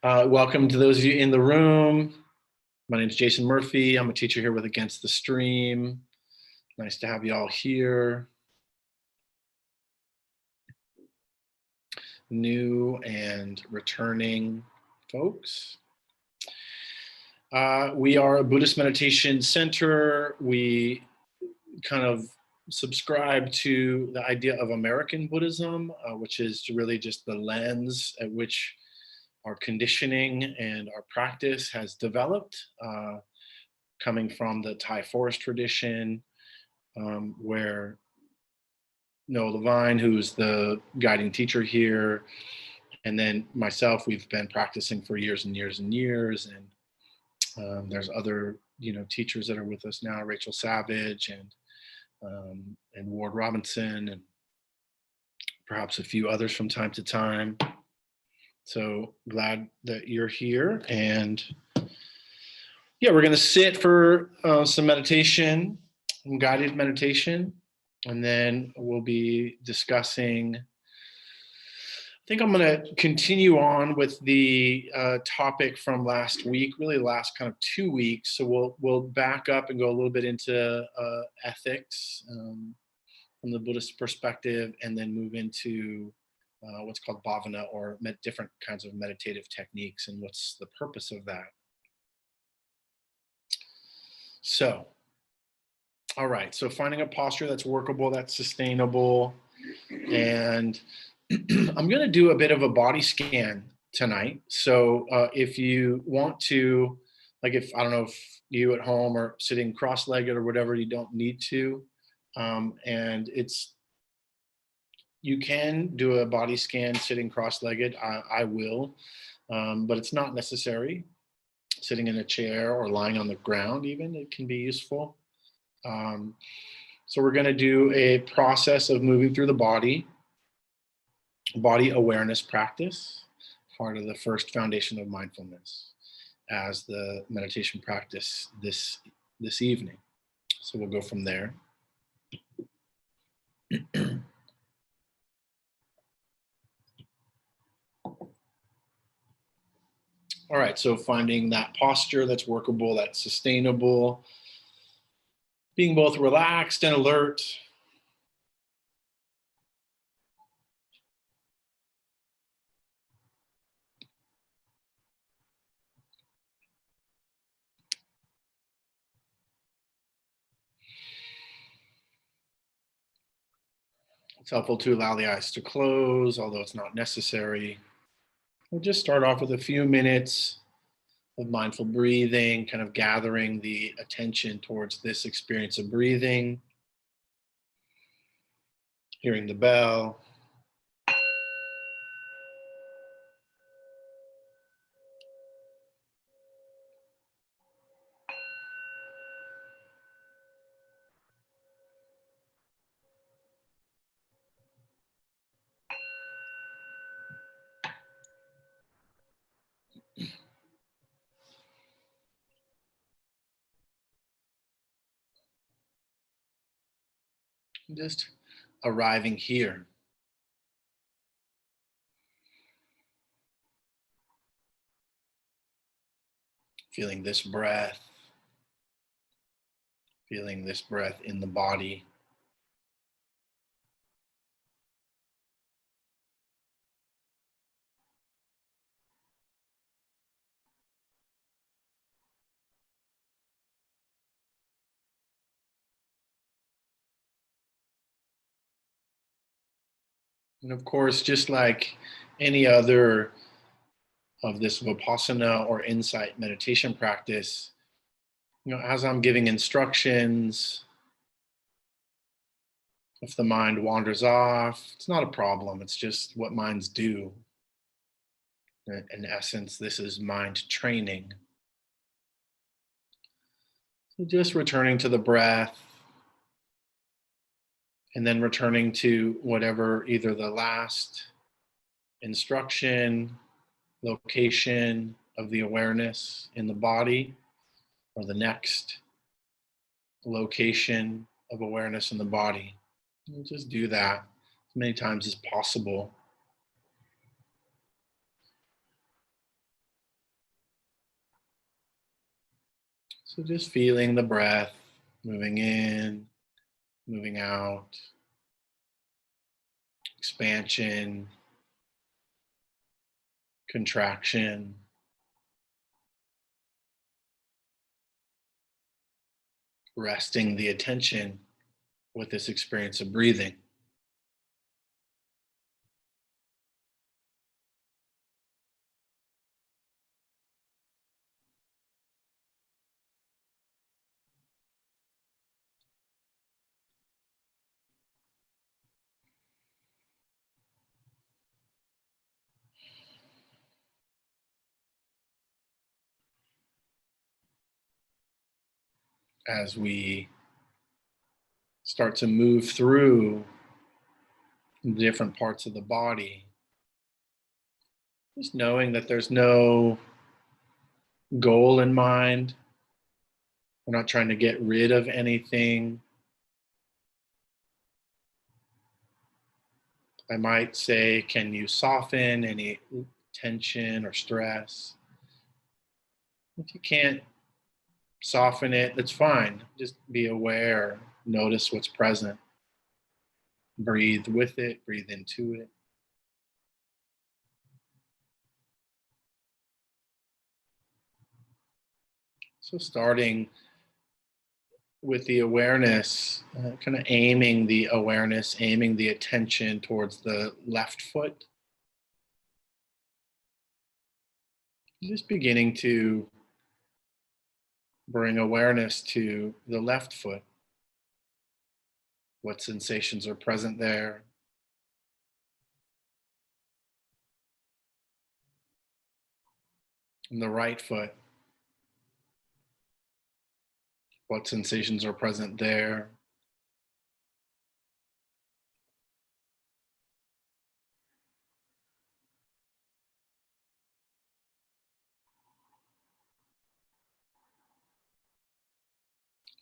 Welcome to those of you in the room. My name is Jason Murphy. I'm a teacher here with Against the Stream. Nice to have you all here. New and returning folks. We are a Buddhist meditation center. We kind of subscribe to the idea of American Buddhism, which is really just the lens at which our conditioning and our practice has developed, coming from the Thai forest tradition, where Noah Levine, who's the guiding teacher here, and then myself, we've been practicing for years and years and years. And there's other, teachers that are with us now, Rachel Savage and Ward Robinson, and perhaps a few others from time to time. So glad that you're here. And yeah, we're going to sit for some meditation, some guided meditation, and then we'll be discussing. I think I'm going to continue on with the topic from last week, really the last kind of 2 weeks. So we'll back up and go a little bit into ethics from the Buddhist perspective, and then move into what's called bhavana, or different kinds of meditative techniques, and what's the purpose of that. So, all right, so finding a posture that's workable, that's sustainable, and I'm going to do a bit of a body scan tonight. So if you want to, I don't know if you at home are sitting cross-legged or whatever, you don't need to. And you can do a body scan sitting cross-legged. I will, but it's not necessary. Sitting in a chair or lying on the ground even, it can be useful. So we're going to do a process of moving through the body awareness practice, part of the first foundation of mindfulness as the meditation practice this evening. So we'll go from there. All right, so finding that posture that's workable, that's sustainable, being both relaxed and alert. It's helpful to allow the eyes to close, although it's not necessary. We'll just start off with a few minutes of mindful breathing, kind of gathering the attention towards this experience of breathing, hearing the bell. Just arriving here. Feeling this breath in the body. And of course, just like any other of this vipassana or insight meditation practice, as I'm giving instructions, if the mind wanders off, it's not a problem. It's just what minds do. In essence, this is mind training. So just returning to the breath, and then returning to whatever, either the last instruction, location of the awareness in the body, or the next location of awareness in the body. And just do that as many times as possible. So just feeling the breath moving in, moving out, expansion, contraction. Resting the attention with this experience of breathing. As we start to move through the different parts of the body, just knowing that there's no goal in mind. We're not trying to get rid of anything. I might say, can you soften any tension or stress? If you can't soften it, that's fine. Just be aware, notice what's present. Breathe with it, breathe into it. So starting with the awareness, kind of aiming the awareness, aiming the attention towards the left foot. Just beginning to bring awareness to the left foot. What sensations are present there? And the right foot. What sensations are present there?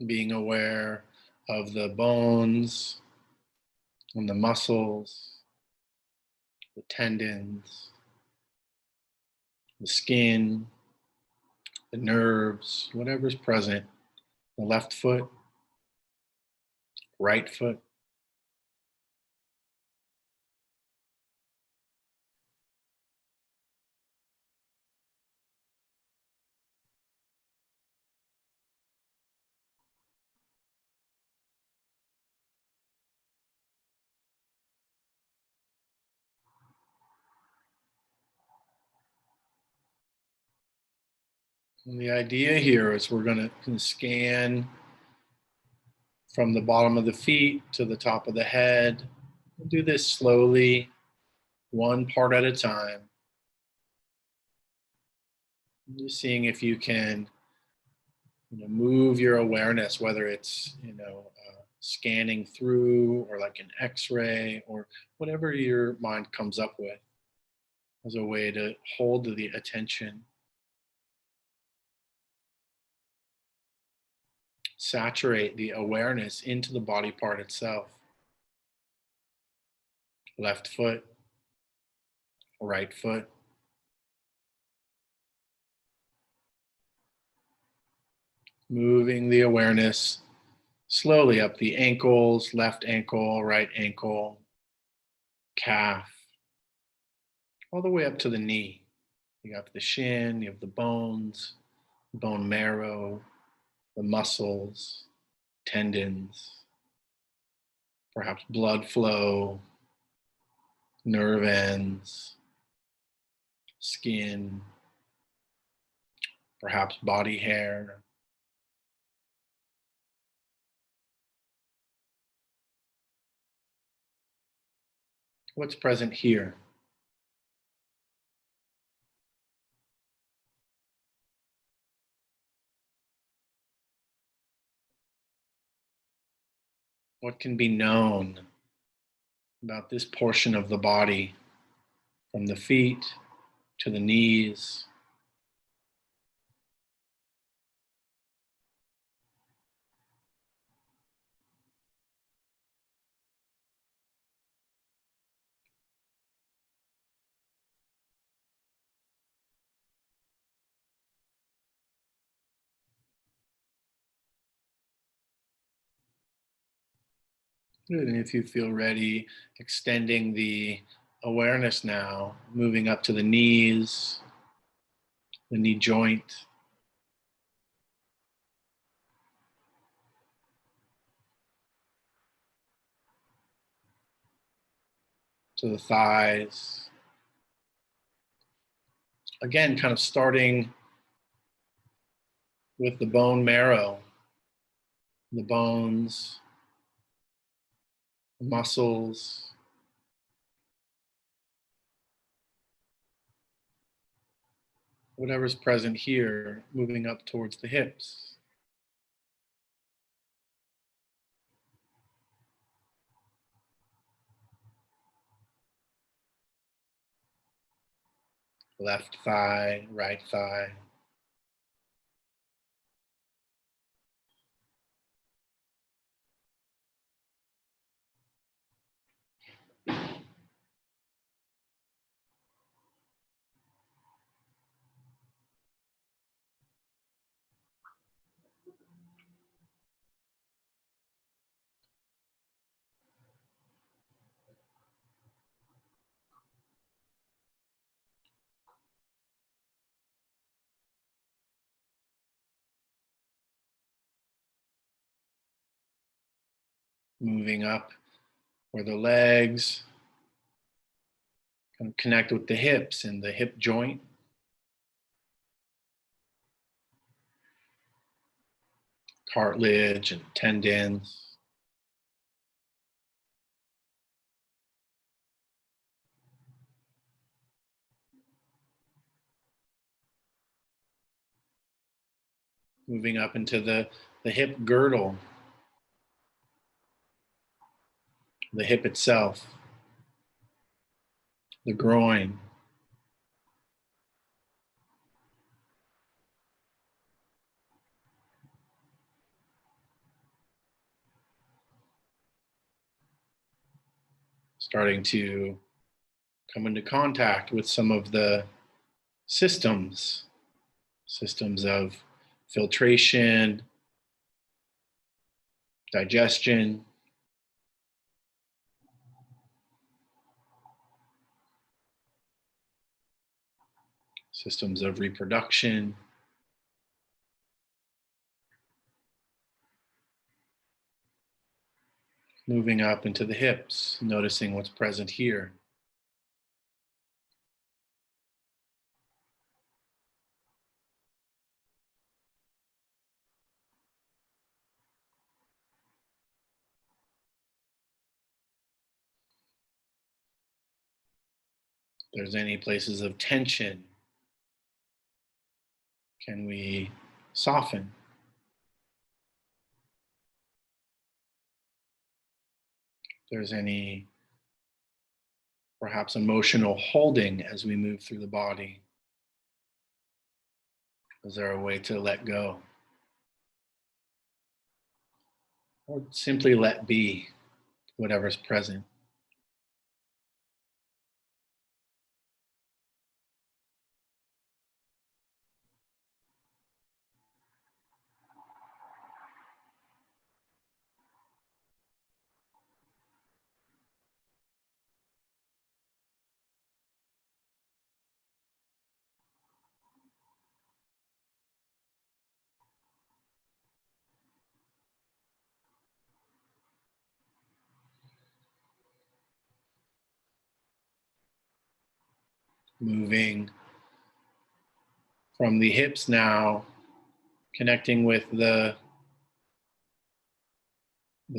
Being aware of the bones and the muscles, the tendons, the skin, the nerves, whatever's present. The left foot, right foot. And the idea here is we're going to scan from the bottom of the feet to the top of the head. We'll do this slowly, one part at a time. Just seeing if you can move your awareness, whether it's scanning through or like an X-ray or whatever your mind comes up with as a way to hold the attention. Saturate the awareness into the body part itself. Left foot, right foot. Moving the awareness slowly up the ankles, left ankle, right ankle, calf, all the way up to the knee. You have the shin, you have the bones, bone marrow, the muscles, tendons, perhaps blood flow, nerve ends, skin, perhaps body hair. What's present here? What can be known about this portion of the body, from the feet to the knees? Good. And if you feel ready, extending the awareness now, moving up to the knees, the knee joint, to the thighs. Again, kind of starting with the bone marrow, the bones, the muscles, whatever's present here, moving up towards the hips. Left thigh, right thigh. Moving up for the legs, kind of connect with the hips and the hip joint. Cartilage and tendons. Moving up into the hip girdle, the hip itself, the groin. Starting to come into contact with some of the systems of filtration, digestion, systems of reproduction. Moving up into the hips, noticing what's present here. If there's any places of tension, can we soften? If there's any perhaps emotional holding as we move through the body, is there a way to let go? Or simply let be whatever's present. Moving from the hips now, connecting with the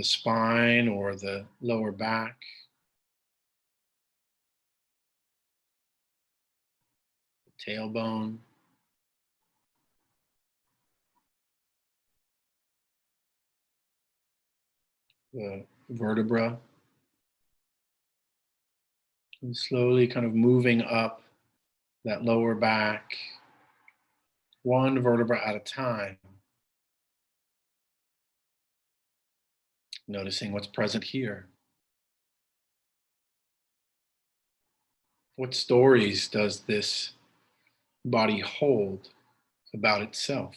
spine or the lower back, the tailbone, the vertebra, and slowly kind of moving up that lower back, one vertebra at a time, noticing what's present here. What stories does this body hold about itself?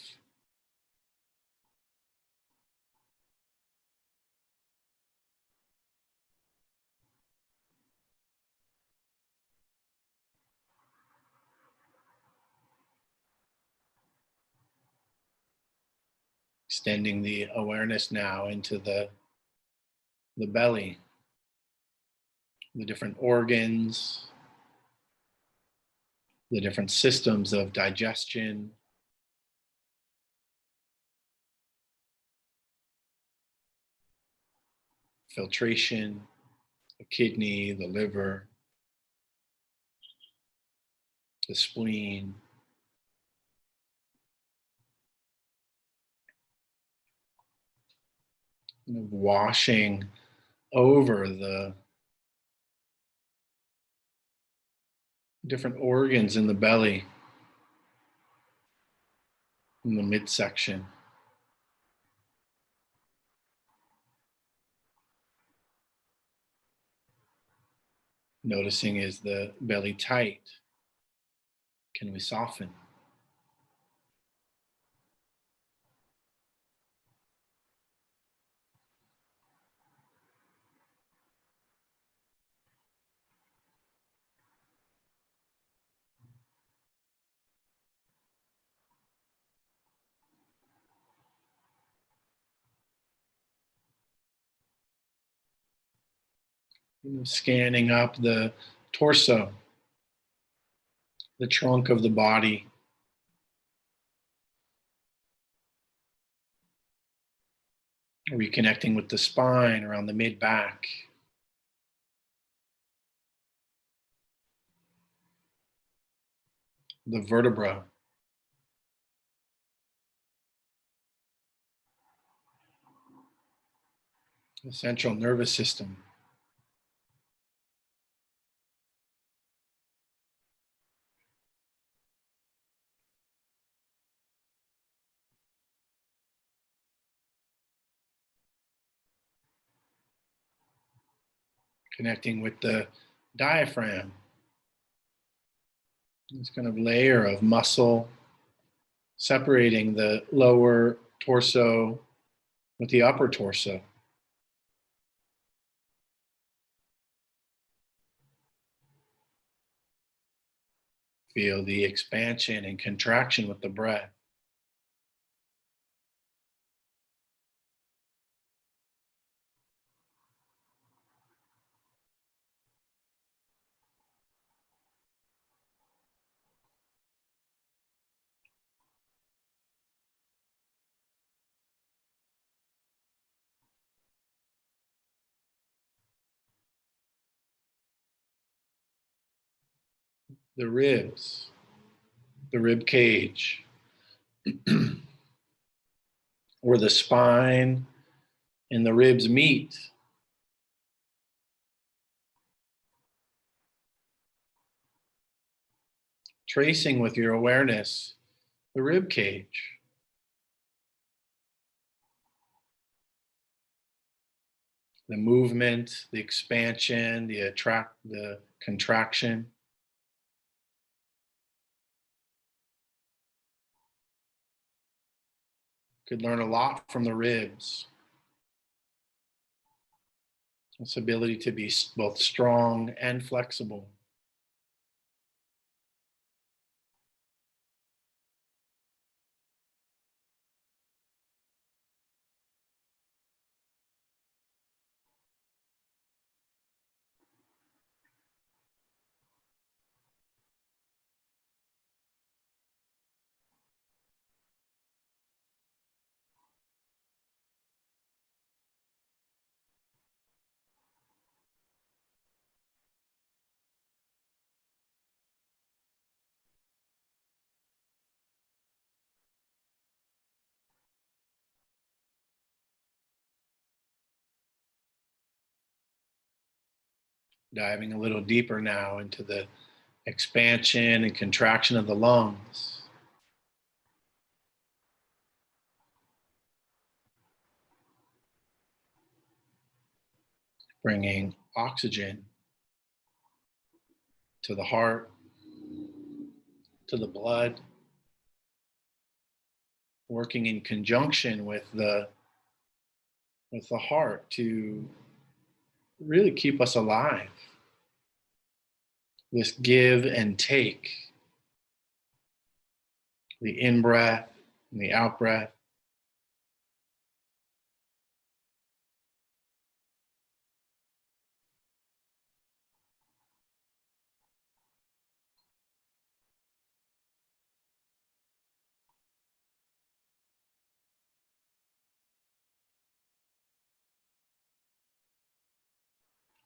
Extending the awareness now into the belly, the different organs, the different systems of digestion, filtration, the kidney, the liver, the spleen. Washing over the different organs in the belly, in the midsection. Noticing, is the belly tight? Can we soften? Scanning up the torso, the trunk of the body. Reconnecting with the spine around the mid-back. The vertebra. The central nervous system. Connecting with the diaphragm. This kind of layer of muscle separating the lower torso with the upper torso. Feel the expansion and contraction with the breath. The ribs, the rib cage, where the spine and the ribs meet. Tracing with your awareness the rib cage. The movement, the expansion, the contraction. Could learn a lot from the ribs. Its ability to be both strong and flexible. Diving a little deeper now into the expansion and contraction of the lungs. Bringing oxygen to the heart, to the blood, working in conjunction with the heart to really keep us alive. This give and take, the in-breath and the out-breath.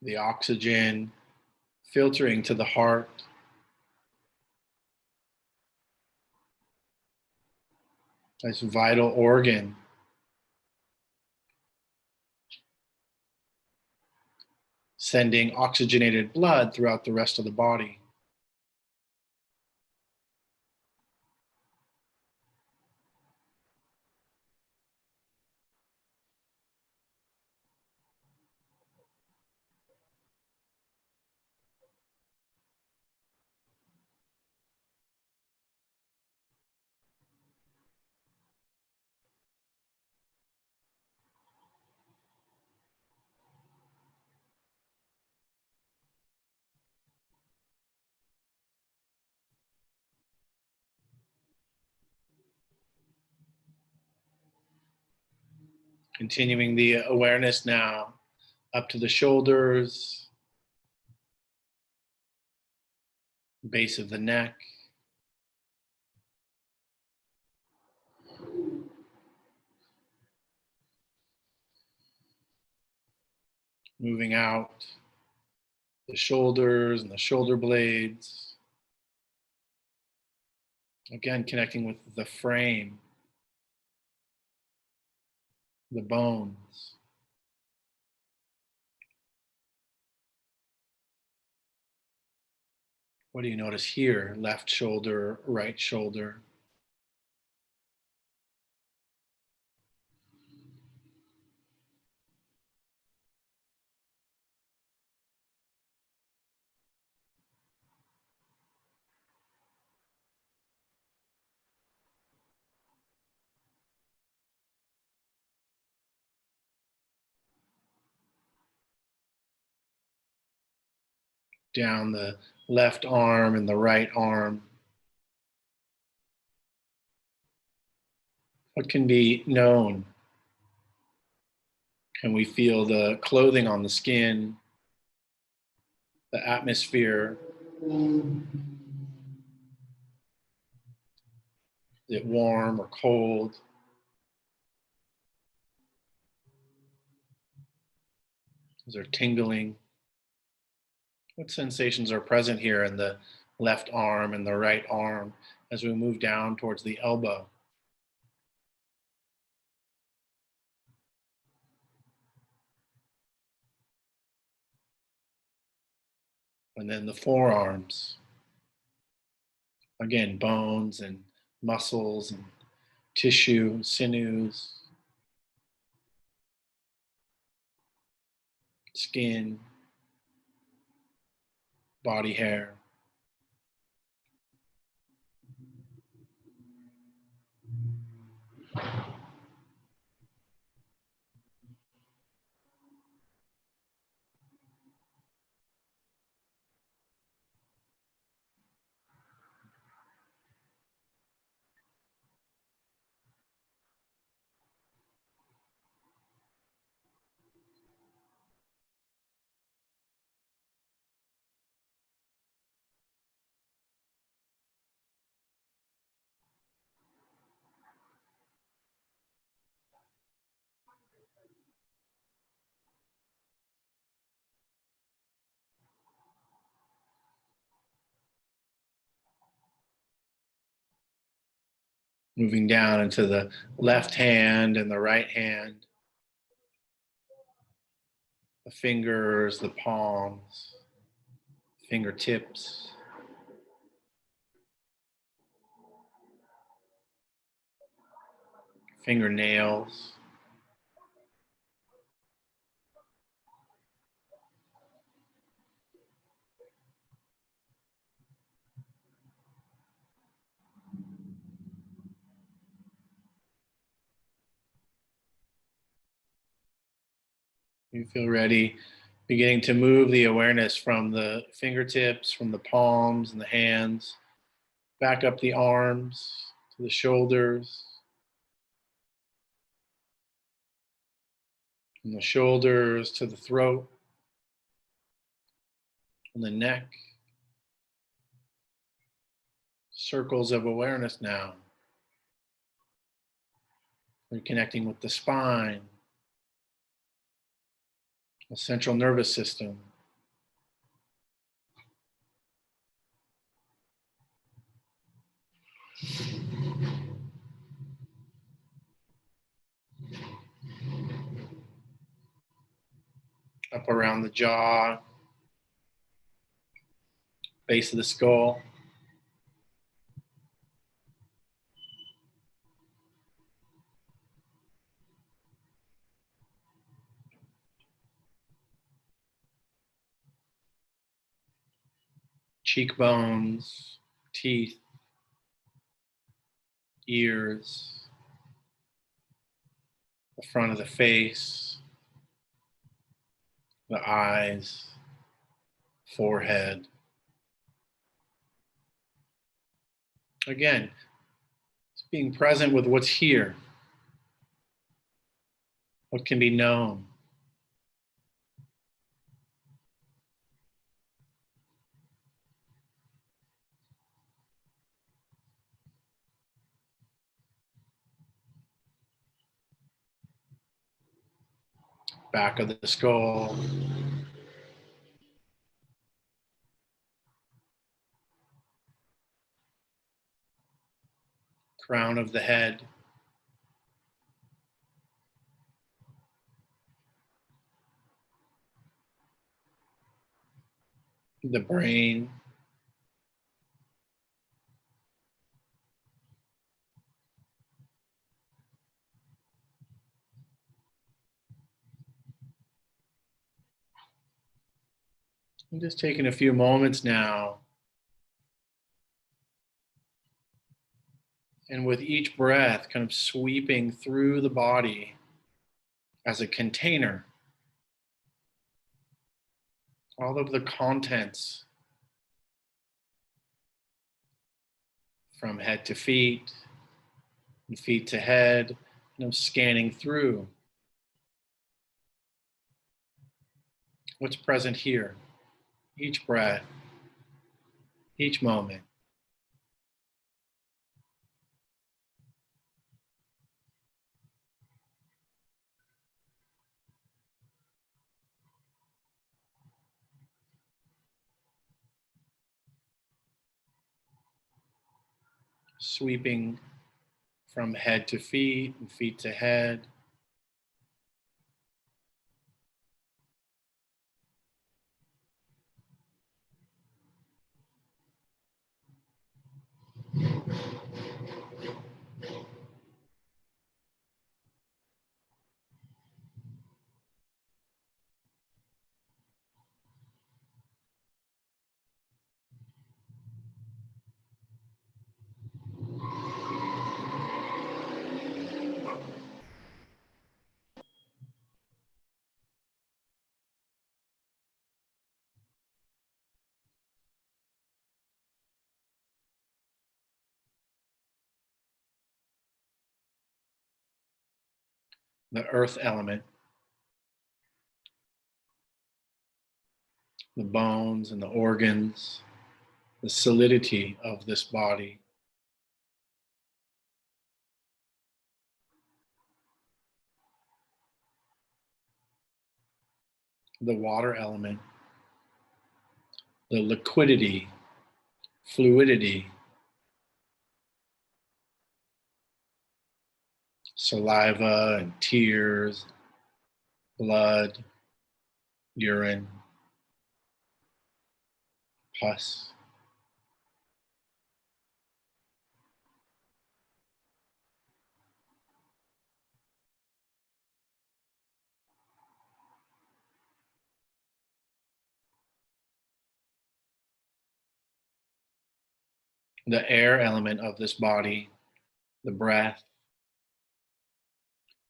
the oxygen filtering to the heart. This vital organ. Sending oxygenated blood throughout the rest of the body. Continuing the awareness now up to the shoulders, base of the neck, moving out the shoulders and the shoulder blades. Again, connecting with the frame, the bones. What do you notice here? Left shoulder, right shoulder. Down the left arm and the right arm. What can be known? Can we feel the clothing on the skin, the atmosphere? Is it warm or cold? Is there tingling? What sensations are present here in the left arm and the right arm as we move down towards the elbow? And then the forearms. Again, bones and muscles and tissue, sinews, skin, body hair. Moving down into the left hand and the right hand, the fingers, the palms, fingertips, fingernails. You feel ready, beginning to move the awareness from the fingertips, from the palms and the hands, back up the arms to the shoulders, from the shoulders to the throat, and the neck. Circles of awareness now. We're connecting with the spine, the central nervous system, up around the jaw, base of the skull. Cheekbones, teeth, ears, the front of the face, the eyes, forehead. Again, it's being present with what's here, what can be known. Back of the skull, crown of the head, the brain, I'm just taking a few moments now, and with each breath, kind of sweeping through the body as a container, all of the contents from head to feet, and feet to head, scanning through what's present here, each breath, each moment. Sweeping from head to feet and feet to head. The earth element, the bones and the organs, the solidity of this body. The water element, the liquidity, fluidity, saliva and tears, blood, urine, pus. The air element of this body, the breath,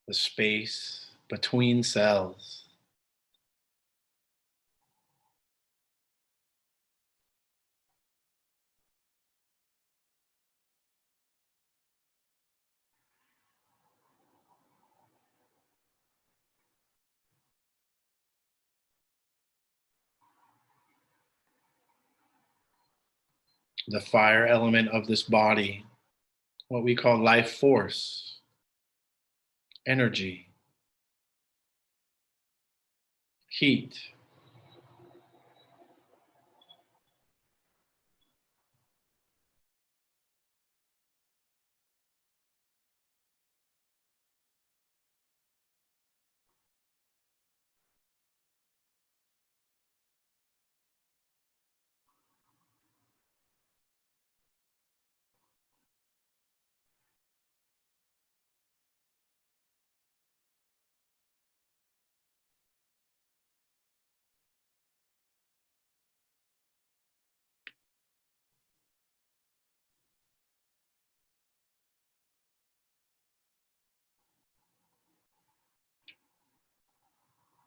the space between cells. The fire element of this body, what we call life force, energy, heat.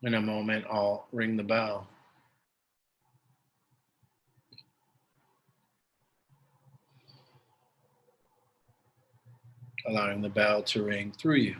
In a moment, I'll ring the bell, allowing the bell to ring through you.